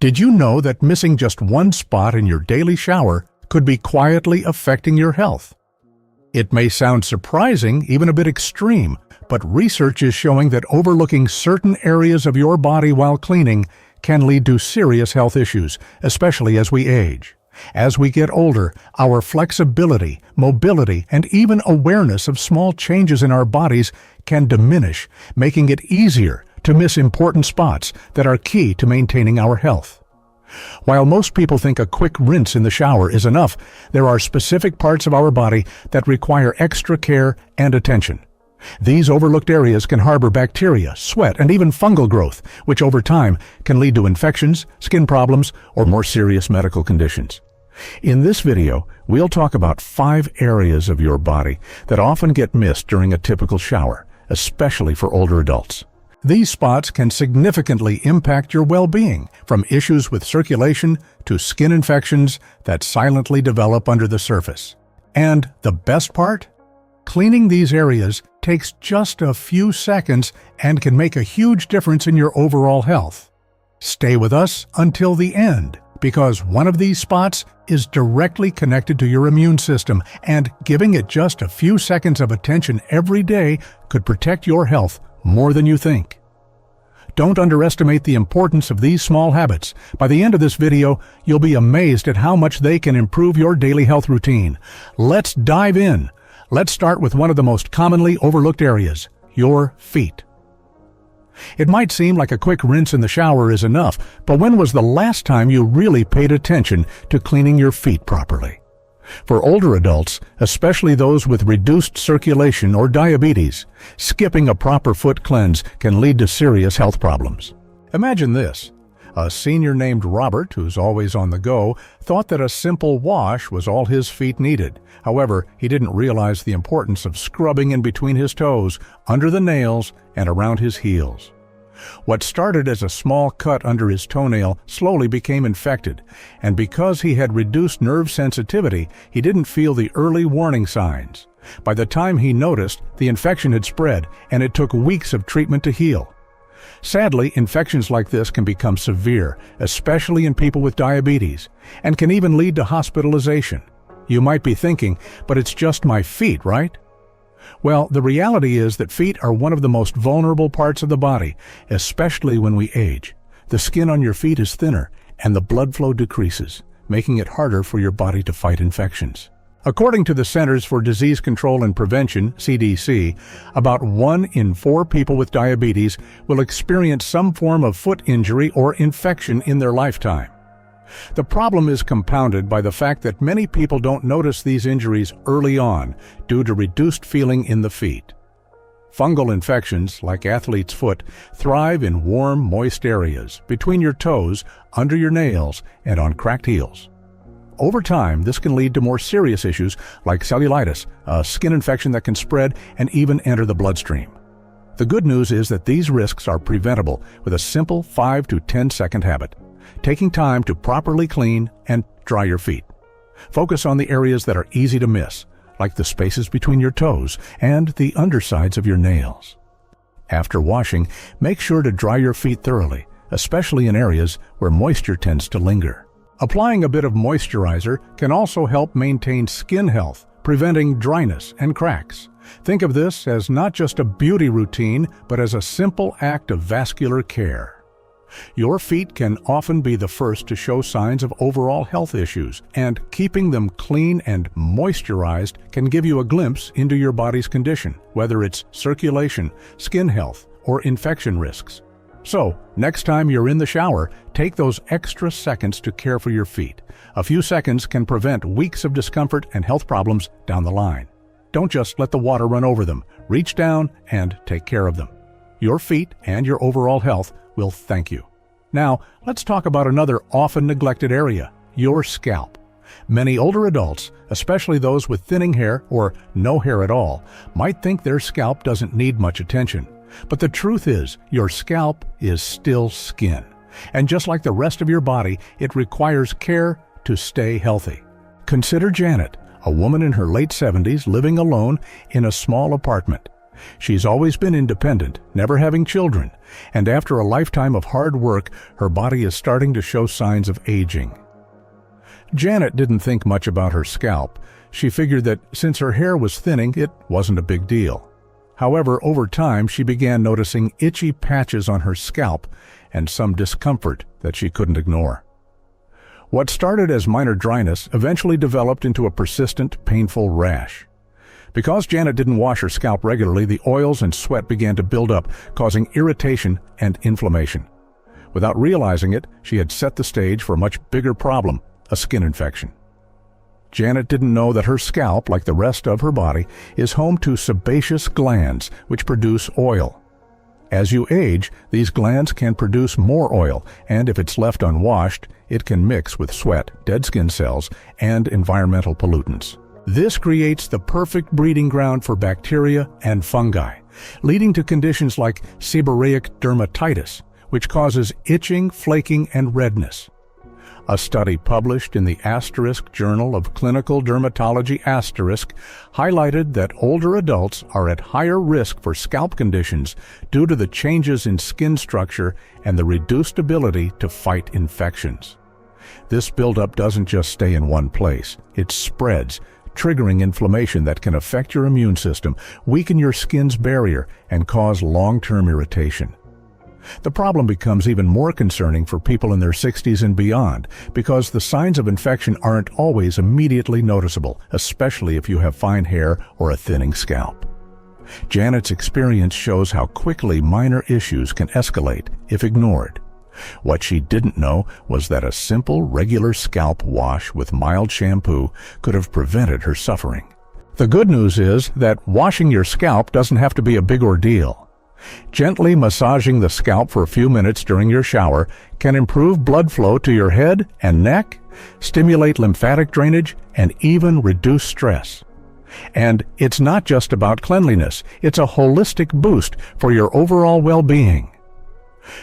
Did you know that missing just one spot in your daily shower could be quietly affecting your health? It may sound surprising, even a bit extreme, but research is showing that overlooking certain areas of your body while cleaning can lead to serious health issues, especially as we age. As we get older, our flexibility, mobility, and even awareness of small changes in our bodies can diminish, making it easier to miss important spots that are key to maintaining our health. While most people think a quick rinse in the shower is enough, there are specific parts of our body that require extra care and attention. These overlooked areas can harbor bacteria, sweat, and even fungal growth, which over time can lead to infections, skin problems, or more serious medical conditions. In this video, we'll talk about 5 areas of your body that often get missed during a typical shower, especially for older adults. These spots can significantly impact your well-being, from issues with circulation to skin infections that silently develop under the surface. And the best part? Cleaning these areas takes just a few seconds and can make a huge difference in your overall health. Stay with us until the end, because one of these spots is directly connected to your immune system, and giving it just a few seconds of attention every day could protect your health more than you think. Don't underestimate the importance of these small habits. By the end of this video, you'll be amazed at how much they can improve your daily health routine. Let's dive in. Let's start with one of the most commonly overlooked areas, your feet. It might seem like a quick rinse in the shower is enough, but when was the last time you really paid attention to cleaning your feet properly? For older adults, especially those with reduced circulation or diabetes, skipping a proper foot cleanse can lead to serious health problems. Imagine this. A senior named Robert, who's always on the go, thought that a simple wash was all his feet needed. However, he didn't realize the importance of scrubbing in between his toes, under the nails, and around his heels. What started as a small cut under his toenail slowly became infected, and because he had reduced nerve sensitivity, he didn't feel the early warning signs. By the time he noticed, the infection had spread, and it took weeks of treatment to heal. Sadly, infections like this can become severe, especially in people with diabetes, and can even lead to hospitalization. You might be thinking, but it's just my feet, right? Well, the reality is that feet are one of the most vulnerable parts of the body, especially when we age. The skin on your feet is thinner, and the blood flow decreases, making it harder for your body to fight infections. According to the Centers for Disease Control and Prevention, CDC, about 1 in 4 people with diabetes will experience some form of foot injury or infection in their lifetime. The problem is compounded by the fact that many people don't notice these injuries early on due to reduced feeling in the feet. Fungal infections, like athlete's foot, thrive in warm, moist areas, between your toes, under your nails, and on cracked heels. Over time, this can lead to more serious issues like cellulitis, a skin infection that can spread and even enter the bloodstream. The good news is that these risks are preventable with a simple 5 to 10 second habit. Taking time to properly clean and dry your feet. Focus on the areas that are easy to miss, like the spaces between your toes and the undersides of your nails. After washing, make sure to dry your feet thoroughly, especially in areas where moisture tends to linger. Applying a bit of moisturizer can also help maintain skin health, preventing dryness and cracks. Think of this as not just a beauty routine, but as a simple act of vascular care. Your feet can often be the first to show signs of overall health issues, and keeping them clean and moisturized can give you a glimpse into your body's condition, whether it's circulation, skin health, or infection risks. So, next time you're in the shower, take those extra seconds to care for your feet. A few seconds can prevent weeks of discomfort and health problems down the line. Don't just let the water run over them. Reach down and take care of them. Your feet and your overall health will thank you. Now, let's talk about another often neglected area, your scalp. Many older adults, especially those with thinning hair or no hair at all, might think their scalp doesn't need much attention. But the truth is, your scalp is still skin. And just like the rest of your body, it requires care to stay healthy. Consider Janet, a woman in her late 70s living alone in a small apartment. She's always been independent, never having children, and after a lifetime of hard work, her body is starting to show signs of aging. Janet didn't think much about her scalp. She figured that since her hair was thinning, it wasn't a big deal. However, over time, she began noticing itchy patches on her scalp and some discomfort that she couldn't ignore. What started as minor dryness eventually developed into a persistent, painful rash. Because Janet didn't wash her scalp regularly, the oils and sweat began to build up, causing irritation and inflammation. Without realizing it, she had set the stage for a much bigger problem, a skin infection. Janet didn't know that her scalp, like the rest of her body, is home to sebaceous glands, which produce oil. As you age, these glands can produce more oil, and if it's left unwashed, it can mix with sweat, dead skin cells, and environmental pollutants. This creates the perfect breeding ground for bacteria and fungi, leading to conditions like seborrheic dermatitis, which causes itching, flaking, and redness. A study published in the Journal of Clinical Dermatology highlighted that older adults are at higher risk for scalp conditions due to the changes in skin structure and the reduced ability to fight infections. This buildup doesn't just stay in one place. It spreads, triggering inflammation that can affect your immune system, weaken your skin's barrier, and cause long-term irritation. The problem becomes even more concerning for people in their 60s and beyond because the signs of infection aren't always immediately noticeable, especially if you have fine hair or a thinning scalp. Janet's experience shows how quickly minor issues can escalate if ignored. What she didn't know was that a simple, regular scalp wash with mild shampoo could have prevented her suffering. The good news is that washing your scalp doesn't have to be a big ordeal. Gently massaging the scalp for a few minutes during your shower can improve blood flow to your head and neck, stimulate lymphatic drainage, and even reduce stress. And it's not just about cleanliness, it's a holistic boost for your overall well-being.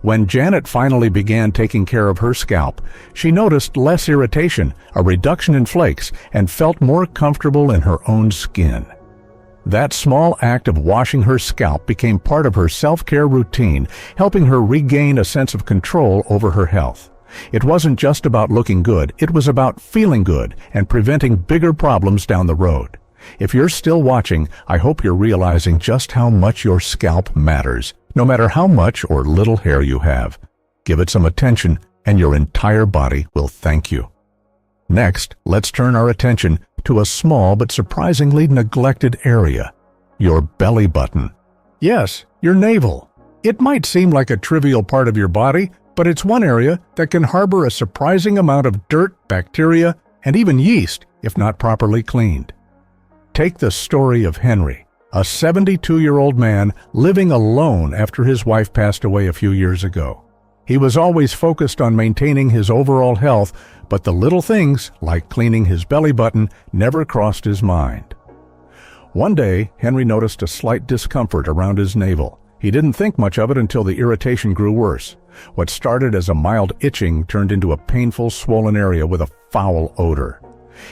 When Janet finally began taking care of her scalp, she noticed less irritation, a reduction in flakes, and felt more comfortable in her own skin. That small act of washing her scalp became part of her self-care routine, helping her regain a sense of control over her health. It wasn't just about looking good, it was about feeling good and preventing bigger problems down the road. If you're still watching, I hope you're realizing just how much your scalp matters, no matter how much or little hair you have. Give it some attention, and your entire body will thank you. Next, let's turn our attention to a small but surprisingly neglected area, your belly button. Yes, your navel. It might seem like a trivial part of your body, but it's one area that can harbor a surprising amount of dirt, bacteria, and even yeast if not properly cleaned. Take the story of Henry, a 72-year-old man living alone after his wife passed away a few years ago. He was always focused on maintaining his overall health, but the little things, like cleaning his belly button, never crossed his mind. One day, Henry noticed a slight discomfort around his navel. He didn't think much of it until the irritation grew worse. What started as a mild itching turned into a painful, swollen area with a foul odor.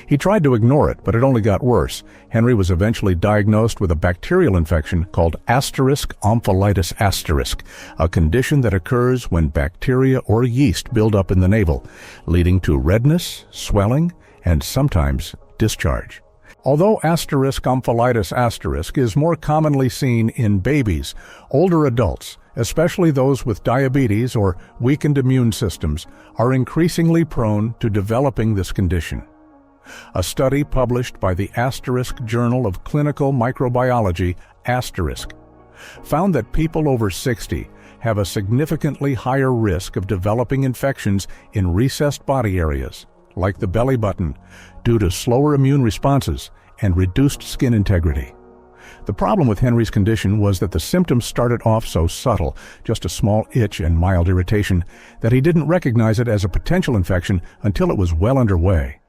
He tried to ignore it, but it only got worse. Henry was eventually diagnosed with a bacterial infection called *omphalitis*, a condition that occurs when bacteria or yeast build up in the navel, leading to redness, swelling, and sometimes discharge. Although *omphalitis* is more commonly seen in babies, older adults, especially those with diabetes or weakened immune systems, are increasingly prone to developing this condition. A study published by the Journal of Clinical Microbiology, found that people over 60 have a significantly higher risk of developing infections in recessed body areas, like the belly button, due to slower immune responses and reduced skin integrity. The problem with Henry's condition was that the symptoms started off so subtle, just a small itch and mild irritation, that he didn't recognize it as a potential infection until it was well underway.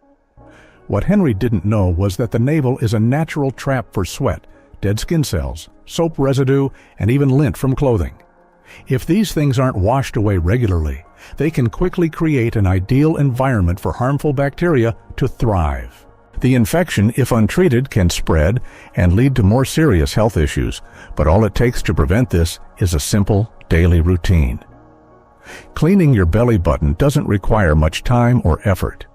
What Henry didn't know was that the navel is a natural trap for sweat, dead skin cells, soap residue, and even lint from clothing. If these things aren't washed away regularly, they can quickly create an ideal environment for harmful bacteria to thrive. The infection, if untreated, can spread and lead to more serious health issues, but all it takes to prevent this is a simple daily routine. Cleaning your belly button doesn't require much time or effort.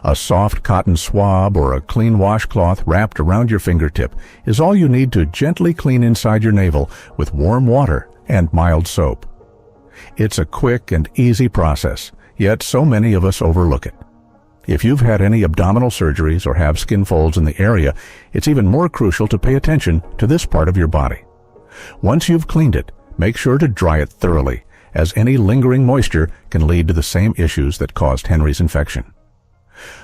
A soft cotton swab or a clean washcloth wrapped around your fingertip is all you need to gently clean inside your navel with warm water and mild soap. It's a quick and easy process, yet so many of us overlook it. If you've had any abdominal surgeries or have skin folds in the area, it's even more crucial to pay attention to this part of your body. Once you've cleaned it, make sure to dry it thoroughly, as any lingering moisture can lead to the same issues that caused Henry's infection.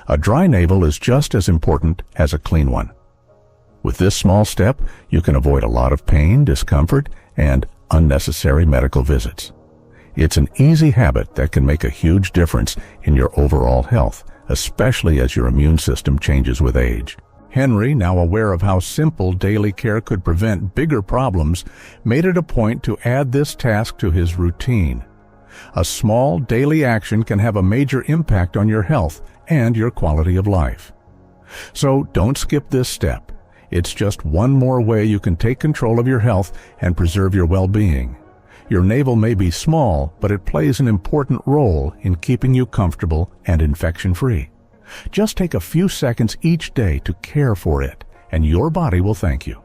A dry navel is just as important as a clean one. With this small step, you can avoid a lot of pain, discomfort, and unnecessary medical visits. It's an easy habit that can make a huge difference in your overall health, especially as your immune system changes with age. Henry, now aware of how simple daily care could prevent bigger problems, made it a point to add this task to his routine. A small daily action can have a major impact on your health and your quality of life. So don't skip this step. It's just one more way you can take control of your health and preserve your well-being. Your navel may be small, but it plays an important role in keeping you comfortable and infection-free. Just take a few seconds each day to care for it, and your body will thank you.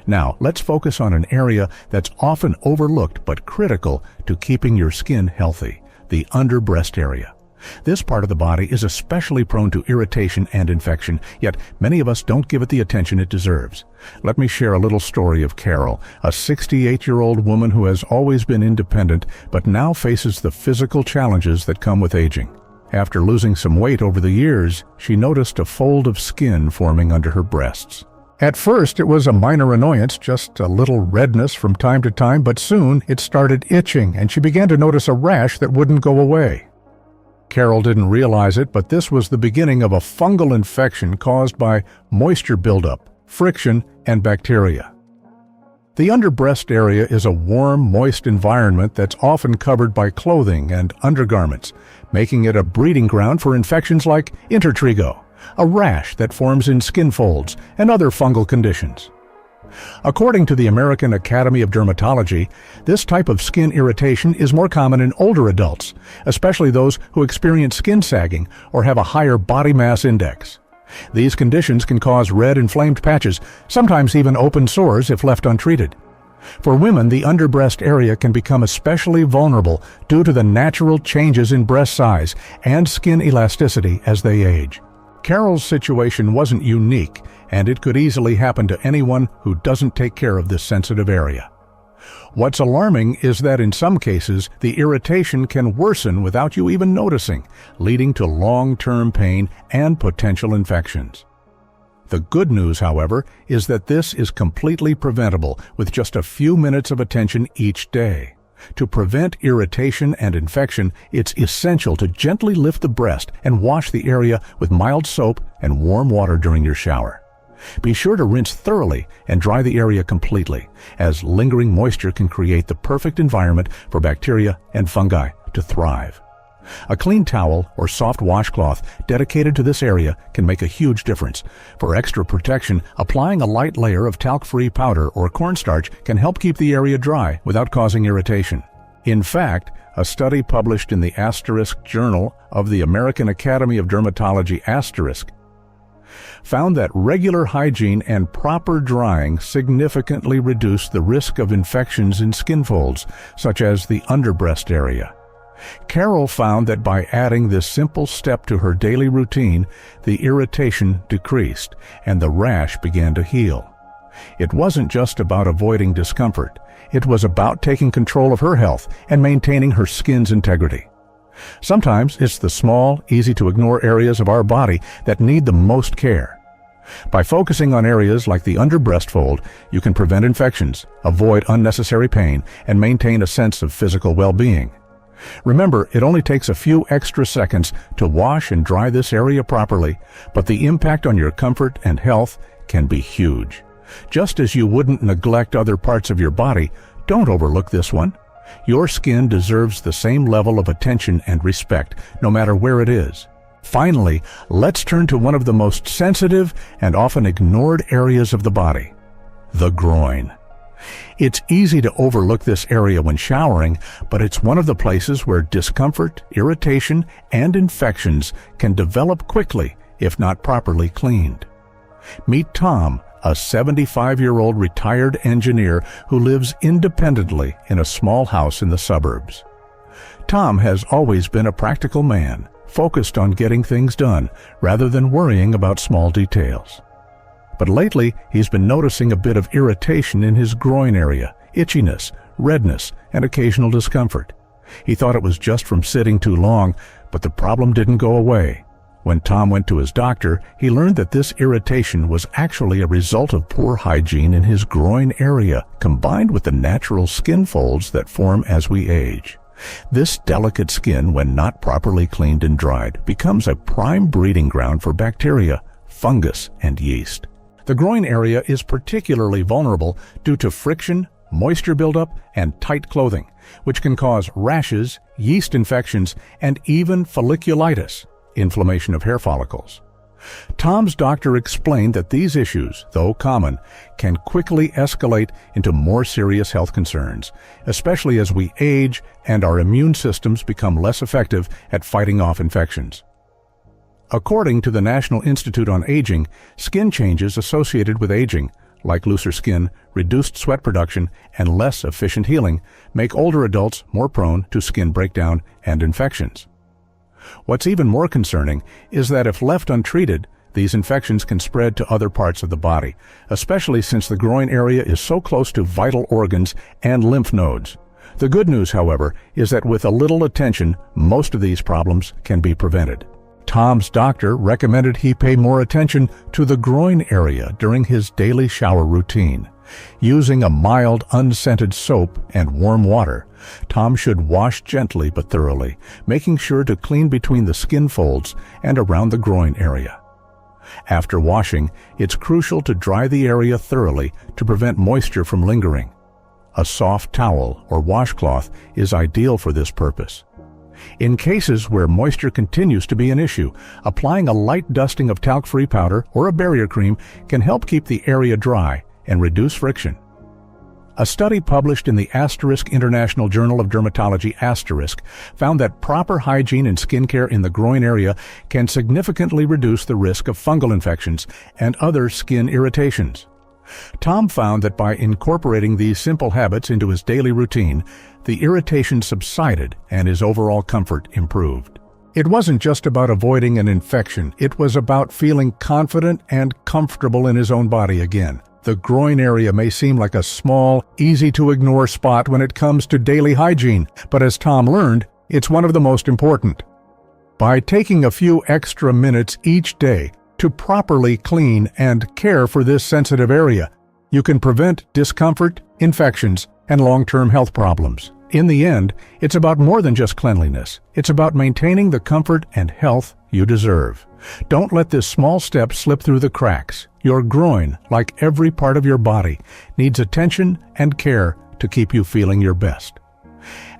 Now, let's focus on an area that's often overlooked but critical to keeping your skin healthy, the under breast area. This part of the body is especially prone to irritation and infection, yet many of us don't give it the attention it deserves. Let me share a little story of Carol, a 68-year-old woman who has always been independent but now faces the physical challenges that come with aging. After losing some weight over the years, she noticed a fold of skin forming under her breasts. At first, it was a minor annoyance, just a little redness from time to time, but soon it started itching, and she began to notice a rash that wouldn't go away. Carol didn't realize it, but this was the beginning of a fungal infection caused by moisture buildup, friction, and bacteria. The under breast area is a warm, moist environment that's often covered by clothing and undergarments, making it a breeding ground for infections like intertrigo, a rash that forms in skin folds, and other fungal conditions. According to the American Academy of Dermatology, this type of skin irritation is more common in older adults, especially those who experience skin sagging or have a higher body mass index. These conditions can cause red inflamed patches, sometimes even open sores if left untreated. For women, the under breast area can become especially vulnerable due to the natural changes in breast size and skin elasticity as they age. Carol's situation wasn't unique, and it could easily happen to anyone who doesn't take care of this sensitive area. What's alarming is that in some cases, the irritation can worsen without you even noticing, leading to long-term pain and potential infections. The good news, however, is that this is completely preventable with just a few minutes of attention each day. To prevent irritation and infection, it's essential to gently lift the breast and wash the area with mild soap and warm water during your shower. Be sure to rinse thoroughly and dry the area completely, as lingering moisture can create the perfect environment for bacteria and fungi to thrive. A clean towel or soft washcloth dedicated to this area can make a huge difference. For extra protection, applying a light layer of talc-free powder or cornstarch can help keep the area dry without causing irritation. In fact, a study published in the Asterisk Journal of the American Academy of Dermatology Asterisk found that regular hygiene and proper drying significantly reduced the risk of infections in skin folds, such as the underbreast area. Carol found that by adding this simple step to her daily routine, the irritation decreased and the rash began to heal. It wasn't just about avoiding discomfort. It was about taking control of her health and maintaining her skin's integrity. Sometimes it's the small, easy-to-ignore areas of our body that need the most care. By focusing on areas like the under breast fold, you can prevent infections, avoid unnecessary pain, and maintain a sense of physical well-being. Remember, it only takes a few extra seconds to wash and dry this area properly, but the impact on your comfort and health can be huge. Just as you wouldn't neglect other parts of your body, don't overlook this one. Your skin deserves the same level of attention and respect, no matter where it is. Finally, let's turn to one of the most sensitive and often ignored areas of the body, the groin. It's easy to overlook this area when showering, but it's one of the places where discomfort, irritation, and infections can develop quickly if not properly cleaned. Meet Tom, a 75-year-old retired engineer who lives independently in a small house in the suburbs. Tom has always been a practical man, focused on getting things done rather than worrying about small details. But lately, he's been noticing a bit of irritation in his groin area, itchiness, redness, and occasional discomfort. He thought it was just from sitting too long, but the problem didn't go away. When Tom went to his doctor, he learned that this irritation was actually a result of poor hygiene in his groin area, combined with the natural skin folds that form as we age. This delicate skin, when not properly cleaned and dried, becomes a prime breeding ground for bacteria, fungus, and yeast. The groin area is particularly vulnerable due to friction, moisture buildup, and tight clothing, which can cause rashes, yeast infections, and even folliculitis, inflammation of hair follicles. Tom's doctor explained that these issues, though common, can quickly escalate into more serious health concerns, especially as we age and our immune systems become less effective at fighting off infections. According to the National Institute on Aging, skin changes associated with aging, like looser skin, reduced sweat production, and less efficient healing, make older adults more prone to skin breakdown and infections. What's even more concerning is that if left untreated, these infections can spread to other parts of the body, especially since the groin area is so close to vital organs and lymph nodes. The good news, however, is that with a little attention, most of these problems can be prevented. Tom's doctor recommended he pay more attention to the groin area during his daily shower routine. Using a mild, unscented soap and warm water, Tom should wash gently but thoroughly, making sure to clean between the skin folds and around the groin area. After washing, it's crucial to dry the area thoroughly to prevent moisture from lingering. A soft towel or washcloth is ideal for this purpose. In cases where moisture continues to be an issue, applying a light dusting of talc-free powder or a barrier cream can help keep the area dry and reduce friction. A study published in the International Journal of Dermatology found that proper hygiene and skincare in the groin area can significantly reduce the risk of fungal infections and other skin irritations. Tom found that by incorporating these simple habits into his daily routine, the irritation subsided and his overall comfort improved. It wasn't just about avoiding an infection, it was about feeling confident and comfortable in his own body again. The groin area may seem like a small, easy-to-ignore spot when it comes to daily hygiene, but as Tom learned, it's one of the most important. By taking a few extra minutes each day to properly clean and care for this sensitive area, you can prevent discomfort, infections, and long-term health problems. In the end, it's about more than just cleanliness. It's about maintaining the comfort and health you deserve. Don't let this small step slip through the cracks. Your groin, like every part of your body, needs attention and care to keep you feeling your best.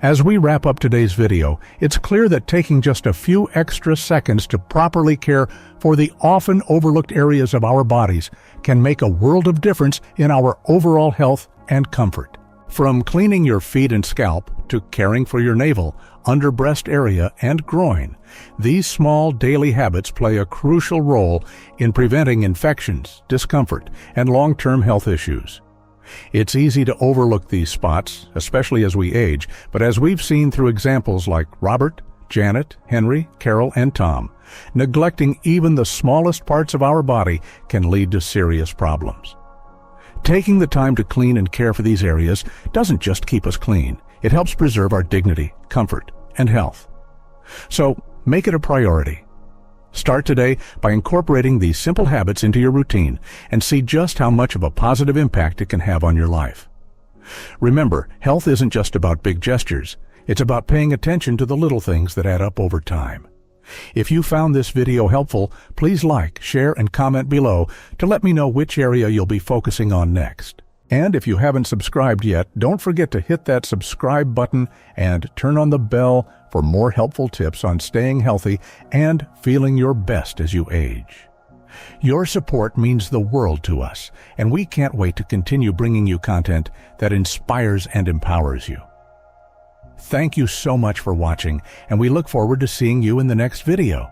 As we wrap up today's video, it's clear that taking just a few extra seconds to properly care for the often overlooked areas of our bodies can make a world of difference in our overall health and comfort. From cleaning your feet and scalp to caring for your navel, under breast area, and groin, these small daily habits play a crucial role in preventing infections, discomfort, and long-term health issues. It's easy to overlook these spots, especially as we age, but as we've seen through examples like Robert, Janet, Henry, Carol, and Tom, neglecting even the smallest parts of our body can lead to serious problems. Taking the time to clean and care for these areas doesn't just keep us clean, it helps preserve our dignity, comfort, and health. So, make it a priority. Start today by incorporating these simple habits into your routine and see just how much of a positive impact it can have on your life. Remember, health isn't just about big gestures, it's about paying attention to the little things that add up over time. If you found this video helpful, please like, share, and comment below to let me know which area you'll be focusing on next. And if you haven't subscribed yet, don't forget to hit that subscribe button and turn on the bell for more helpful tips on staying healthy and feeling your best as you age. Your support means the world to us, and we can't wait to continue bringing you content that inspires and empowers you. Thank you so much for watching, and we look forward to seeing you in the next video.